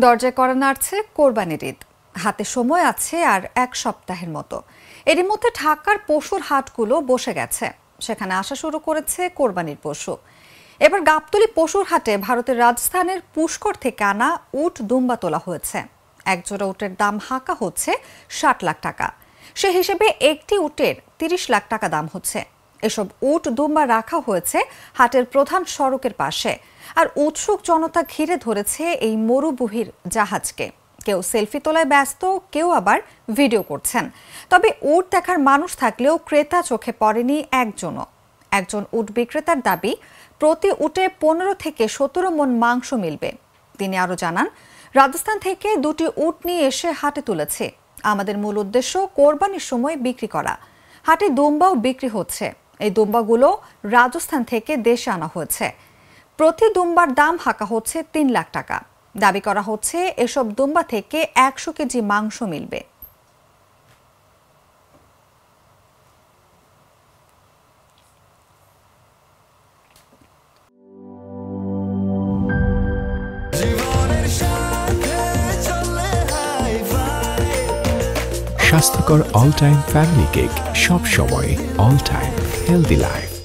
দরজায় কড়া নাড়ছে কোরবানির ঈদ। হাতে সময় আছে আর এক সপ্তাহের মতো। এরই মধ্যে ঢাকার পশুর হাটগুলো বসে গেছে। সেখানে আসা শুরু করেছে কোরবানির পশু। এবার গাবতলী পশুর হাটে ভারতের রাজস্থানের পুষ্কর থেকে আনা উট দুম্বা তোলা হয়েছে। একজোড়া উটের দাম হাঁকা হচ্ছে ৬০ লাখ টাকা। সে হিসেবে একটি উটের ৩০ লাখ টাকা দাম হচ্ছে। এসব উট দুম্বা রাখা হয়েছে হাটের প্রধান সড়কের পাশে। আর উৎসুক জনতা ঘিরে ধরেছে এই মরুভূমির জাহাজকে। কেউ সেলফি তোলায় ব্যস্ত, কেউ আবার ভিডিও করছেন। তবে উট দেখার মানুষ থাকলেও ক্রেতা চোখে পড়েনি একজনও। একজন উট বিক্রেতার দাবি, প্রতি উটে ১৫ থেকে ১৭ মণ মাংস মিলবে। তিনি আরও জানান, রাজস্থান থেকে ২টি উট নিয়ে এসে হাটে তুলেছে। আমাদের মূল উদ্দেশ্য কোরবানির সময় বিক্রি করা। হাটে দুম্বাও বিক্রি হচ্ছে। এই দুম্বাগুলো রাজস্থান থেকে দেশে আনা হয়েছে। প্রতি দুম্বার দাম হাঁকা হচ্ছে ৩ লাখ টাকা। দাবি করা হচ্ছে এসব দুম্বা থেকে ১০০ কেজি মাংস মিলবে। স্বাস্থ্যকর অল টাইম ফ্যামিলি কেক, সব সময় অল টাইম হেলদি লাইফ।